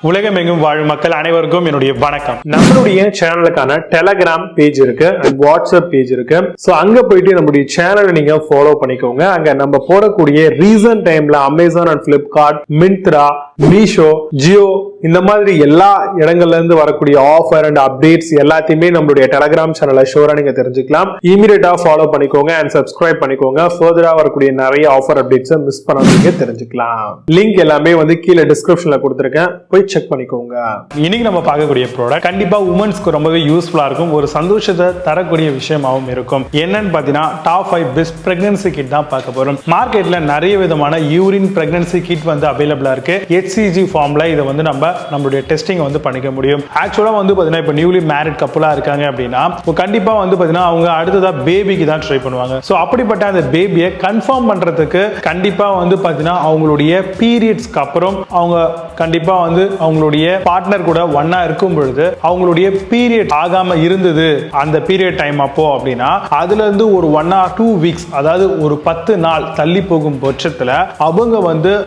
உலகமெங்கும் வாழும் மக்கள் அனைவருக்கும் என்னுடைய வணக்கம். நம்மளுடைய சேனலுக்கான டெலகிராம் பேஜ் இருக்கு அண்ட் வாட்ஸ்அப் பேஜ் இருக்கு. சோ அங்க போயிட்டு நம்மளுடைய சேனலை நீங்க ஃபாலோ பண்ணிக்கோங்க. அங்க நம்ம போடக்கூடிய ரீசன்ட் டைம்ல Amazon and Flipkart, Myntra, Meesho, Jio இந்த மாதிரி எல்லா இடங்கள்ல இருந்து வரக்கூடிய ஆஃபர் அண்ட் அப்டேட்ஸ் எல்லாத்தையுமே நம்மளுடைய டெலகிராம் சேனல்ல ஷோரா நீங்க தெரிஞ்சுக்கலாம். இமீடியட்டா ஃபாலோ பண்ணிக்கோங்க அண்ட் சப்ஸ்கிரைப் பண்ணிக்கோங்க. ஃபர்தரா வரக்கூடிய நிறைய ஆஃபர் அப்டேட்ஸ் மிஸ் பண்ணாதீங்க, தெரிஞ்சுக்கலாம். லிங்க் எல்லாமே கீழே டிஸ்கிரிப்ஷன்ல கொடுத்திருக்கேன், போய் செக் பண்ணிக்கோங்க. இன்னைக்கு நம்ம பார்க்கக்கூடிய ப்ராடக்ட் கண்டிப்பா உமன்ஸ்க்கு ரொம்பவே யூஸ்ஃபுல்லா இருக்கும், ஒரு சந்தோஷத்தை தரக்கூடிய விஷயமாவும் இருக்கும். என்னன்னு பாத்தீங்கன்னா டாப் 5 பெஸ்ட் பிரெக்னன்சி கிட் தான் பார்க்க போறோம். மார்க்கெட்ல நிறைய விதமான யூரின் பிரெக்னன்சி கிட் அவைலபிளா இருக்கு. HCG ஃபார்ம்ல இதை நம்மளுடைய டெஸ்டிங் பண்ணிக்க முடியும். ஆக்சுவலா பாத்தீங்கன்னா இப்ப நியூலி மேரிட் கப்புலா இருக்காங்க அப்படின்னா கண்டிப்பா பாத்தீங்கன்னா அவங்க அடுத்ததா பேபிக்கு தான் ட்ரை பண்ணுவாங்க. சோ அப்படிப்பட்ட அந்த பேபியை கன்ஃபார்ம் பண்றதுக்கு கண்டிப்பா பாத்தீங்கன்னா அவங்களுடைய பீரியட்ஸ்க்கு அப்புறம் அவங்க கண்டிப்பா அவங்களுடைய பார்ட்னர் கூட ஒன்னா இருக்கும் பொழுது அவங்களுடைய பீரியட் ஆகாம இருந்தது அந்த பீரியட் டைம் அப்போ அப்படின்னா அதுல இருந்து ஒரு 1 or 2 weeks, அதாவது ஒரு 10 நாள் தள்ளி போகும் பட்சத்துல அவங்க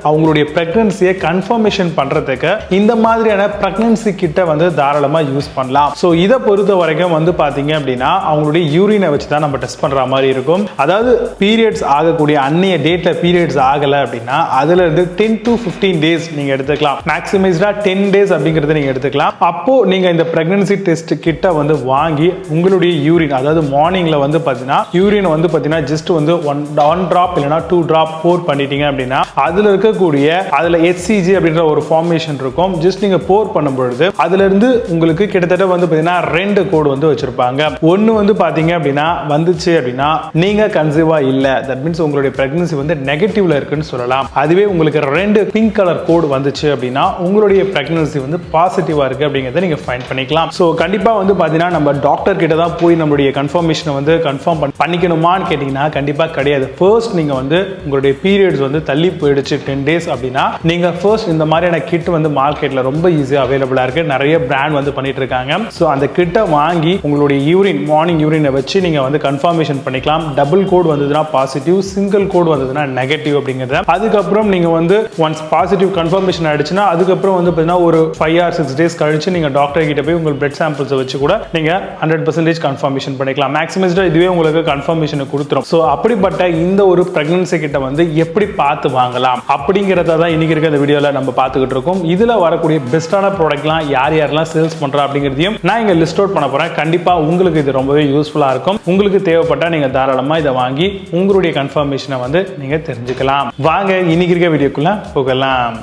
அவங்களுடைய பிரெக்னன்சியை கன்ஃபர்மேஷன் பண்றதுக்கு இந்த மாதிரியான பிரெக்னன்சி கிட்ட தாராளமா யூஸ் பண்ணலாம். சோ இதை பொறுத்த வரைக்கும் பாத்தீங்க அப்படின்னா அவங்களுடைய யூரினை வச்சு தான் நம்ம டெஸ்ட் பண்ற மாதிரி இருக்கும். அதாவது பீரியட்ஸ் ஆகக்கூடிய அன்னைய டேட்ல பீரியட்ஸ் ஆகல அப்படின்னா அதுல இருந்து 10 to 15 days நீங்க எடுத்துக்கலாம். மேக்ஸிமைஸ்டா 10 days அப்படிங்கறத நீங்க எடுத்துக்கலாம். அப்போ நீங்க இந்த பிரெக்னன்சி டெஸ்ட் கிட்ட வாங்கி உங்களுடைய யூரின், அதாவது மார்னிங்ல பாத்தீங்கன்னா யூரின் பாத்தீங்கன்னா ஜஸ்ட் 1 drop இல்லனா 2 drop போர் பண்ணிட்டீங்க அப்படின்னா அதுல இருக்கக்கூடிய அதுல HCG அப்படின்ற ஒரு ஃபார்மேஷன் இருக்கும். ஜஸ்ட் நீங்க போர் பண்ணும் பொழுது அதுல இருந்து உங்களுக்கு கிட்டத்தட்ட பாத்தீங்கன்னா 2 கோட் வச்சிருப்பாங்க. ஒன்னு பாத்தீங்க அப்படின்னா வந்துச்சு அப்படின்னா நீங்க கன்சீவா இல்ல, தட் மீன்ஸ் உங்களுடைய பிரெக்னன்சி நெகட்டிவ்ல இருக்குன்னு சொல்லலாம். அதுவே உங்களுக்கு 2 பிங்க் கலர் கோட் வந்துச்சு அப்படின்னா உங்களுடைய பிரெக்னன்சி பாசிட்டிவா இருக்கு அப்படிங்கறத நீங்க ஃபைண்ட் பண்ணிக்கலாம். சோ கண்டிப்பா பாத்தீங்கன்னா நம்ம டாக்டர் கிட்ட தான் போய் நம்மளுடைய கன்ஃபர்மேஷனை கன்ஃபார்ம் பண்ணிக்கணுமான்னு கேட்டீங்கன்னா கண்டிப்பா கிடையாது. ஃபர்ஸ்ட் நீங்க உங்களுடைய பீரியட்ஸ் தள்ளி போயிடுச்சு 10 days அப்படின்னா நீங்க ஃபர்ஸ்ட் இந்த மாதிரியான கிட் மார்க்கெட்ல ரொம்ப ஈஸியா அவைலபிளா இருக்கு. நிறைய பிராண்ட் பண்ணிட்டு இருக்காங்க. சோ அந்த கிட்ட வாங்கி உங்களுடைய யூரின், மார்னிங் யூரினை வச்சு நீங்க கன்ஃபர்மேஷன் பண்ணிக்கலாம். டபுள் கோட் வந்ததுன்னா பாசிட்டிவ், சிங்கிள் கோட் வந்ததுன்னா நெகட்டிவ் அப்படிங்கறத. அதுக்கப்புறம் நீங்க ஒன்ஸ் பாசிட்டிவ் கன்ஃபர்மேஷன் ஆயிடுச்சுன்னா அதுக்கப்புறம் பாத்தீங்கன்னா ஒரு 5 or 6 days கழிச்சு நீங்க டாக்டர் கிட்ட போய் உங்க பிளட் சாம்பிள்ஸ் வச்சு கூட நீங்க 100% கன்ஃபர்மேஷன் பண்ணிக்கலாம். மேக்ஸிமைஸ்டா இதுவே உங்களுக்கு கன்ஃபர்மேஷன் கொடுத்துரும். சோ அப்படிப்பட்ட இந்த ஒரு பிரெக்னன்சி கிட்ட எப்படி பார்த்து வாங்கலாம் அப்படிங்கறத தான் இன்னைக்கு இருக்க இந்த வீடியோல நம்ம பார்த்துக்கிட்டு இருக்கோம். இதுல வரக்கூடிய பெஸ்டான ப்ராடக்ட்லாம் யாரெல்லாம் சேல்ஸ் பண்றா அப்படிங்கறதையும் நான் இங்க லிஸ்ட் அவுட் பண்ண போறேன். கண்டிப்பா உங்களுக்கு இது ரொம்பவே யூஸ்ஃபுல்லா இருக்கும். உங்களுக்கு தேவைப்பட்டா நீங்க தாராளமா இதை வாங்கி உங்களுடைய கன்ஃபர்மேஷனை நீங்க தெரிஞ்சுக்கலாம். வாங்க இன்னைக்கு இருக்க வீடியோக்குள்ள போகலாம்.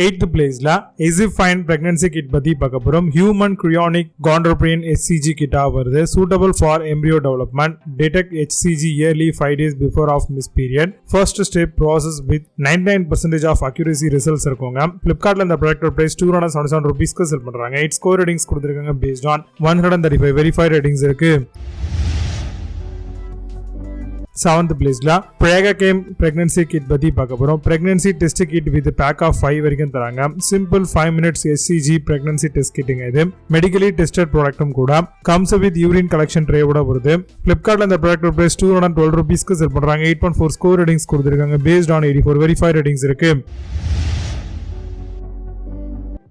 8th பிளேஸ்ல EzeeFind pregnancy kit பத்தி பார்க்க போறோம். Human Chorionic Gonadotropin HCG kit வருது. Suitable for embryo development. Detect HCG yearly 5 days before of missed period. First step process with 99% of accuracy results இருக்குங்க. Flipkartல இந்த ப்ராடக்ட் பிரைஸ் 277 ரூபீஸ்க்கு செல் பண்றாங்க. 8 ஸ்கோர் ரேட்டிங்ஸ் கொடுத்திருக்காங்க based on 135 verified ratings இருக்கு. 7th பிளேஸ்ல Pregakem pregnancy kit பத்தி பார்க்க போறோம். Pregnancy test kit with pack of 5 வரைக்கும் தராங்க. Simple 5 minutes HCG pregnancy test kitங்க. இது medically tested ப்ராடக்ட்டும் கூட. Comes with urine collection tray ஓட வருது. Flipkartல இந்த ப்ராடக்ட் பிரைஸ் 212 ரூபீஸ்க்கு செல் பண்றாங்க. 8.4 ஸ்கோர் ரேட்டிங்ஸ் கொடுத்திருக்காங்க based on 84 வெரிஃபைட் ரேட்டிங்ஸ் இருக்கு.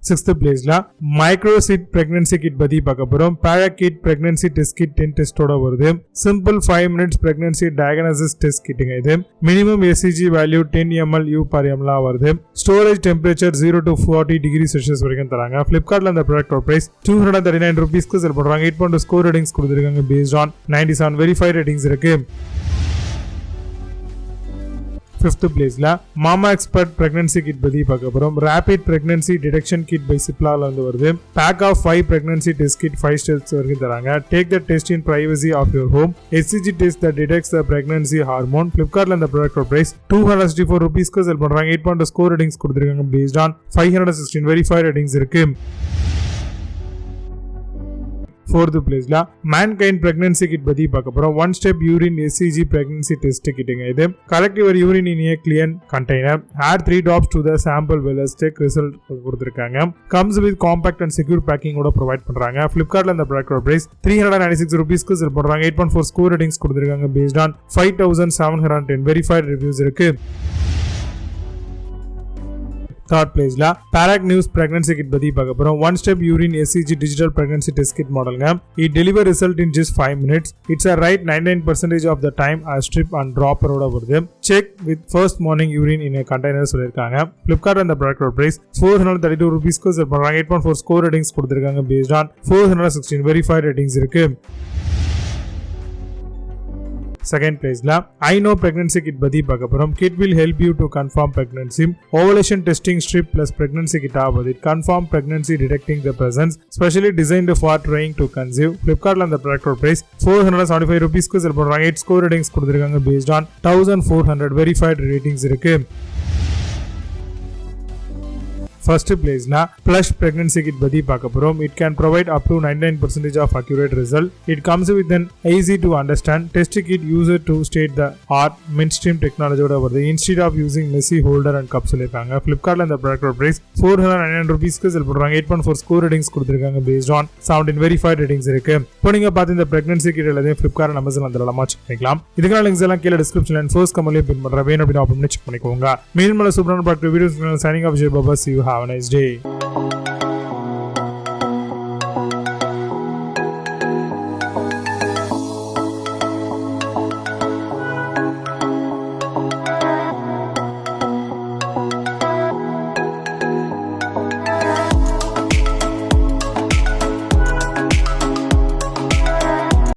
6th பிளேஸ்ல Microsidd pregnancy kit பத்தி பார்க்க போறோம். Pregakem pregnancy test kit 10 டெஸ்டோட வருது. Simple 5 minutes pregnancy diagnosis test kitங்க. இது minimum HCG value 10 ml U per ml வருது. Storage temperature 0 to 40 degrees Celsius வரைக்கும் தராங்க. Flipkartல இந்த ப்ராடக்ட் பிரைஸ் 239 ரூபீஸ்க்கு செல் பண்றாங்க. 8.2 ஸ்கோர் ரேட்டிங்ஸ் கொடுத்திருக்காங்க based on 97 வெரிஃபைட் ரேட்டிங்ஸ் இருக்கு. 5th பிளேஸ்ல Mamaxpert pregnancy kit பத்தி பார்க்க போறோம். Rapid pregnancy detection kit by Ciplaல வருது. Pack of 5 pregnancy test kit 5 steps வரைக்கும் தராங்க. Take the test in privacy of your home. HCG test that detects the pregnancy hormone. Flipkartல இந்த product price 264 ரூபீஸ்க்கு செல் பண்றாங்க. 8.2 score ratings கொடுத்திருக்காங்க based on 516 verified ratings இருக்கு. 4th பிளேஸ்ல Mankind pregnancy kit பத்தி பார்க்க போறோம். 1 step urine HCG pregnancy test kitங்க. இது collect your urine in a clean container. Add 3 drops to the sample well as check result கொடுத்திருக்காங்க. Comes with compact and secure packing ஓட provide பண்றாங்க. Flipkartல இந்த product price 396 ரூபீஸ்க்கு செல் பண்றாங்க. 8.4 score ratings கொடுத்திருக்காங்க based on 5710 verified reviews இருக்கு. Third பிளேஸ்ல Perak news pregnancy kit பத்தி பார்க்க போறோம். 1 step urine HCG digital pregnancy test kit மாடலுங்க. It deliver result in just 5 minutes. It's a right 99% of the time a strip and dropper ஓட வருது. Check with first morning urine in a container சொல்லிருக்காங்க. Flipkart and the product price 432 rupees க்கு செல் பண்றாங்க. 8.4 score ratings கொடுத்திருக்காங்க based on 416 verified ratings இருக்கு. Second place la I know pregnancy kit பத்தி பார்க்க போறோம். Kit will help you to confirm pregnancy. Ovulation testing strip plus pregnancy kit ஆவது. It confirm pregnancy detecting the presence. Specially designed for trying to conceive. Flipkart la the product price 475 rupees க்கு செல் பண்றாங்க. 8 score ratings கொடுத்திருக்காங்க based on 1400 verified ratings இருக்கு. First place na Plush pregnancy kit பத்தி பார்க்க போறோம். It can provide up to 99% of accurate result. It comes with an easy to understand test kit user to state the art mainstream technology ஓட வருது. Instead of using messy holder and cup சொல்லிருக்காங்க. Flipkart la இந்த product price 499 rupees க்கு செல் பண்றாங்க. 8.4 score ratings கொடுத்திருக்காங்க based on 17 verified ratings இருக்கு. இப்போ நீங்க பார்த்த இந்த pregnancy kit எல்லாத்தையும் Flipkart Amazon அந்த எல்லாமே செக் பண்ணிக்கலாம். இதுக்கான லிங்க்ஸ் எல்லாம் கீழ description and first கமெண்ட்ல பின் பண்றேன். வேணும் அப்படினா ஆப்ஷன் செக் பண்ணிக்கோங்க. மீண்டும் நல்ல சூப்பரான product videos signing off J Baba. See you. Have a nice day.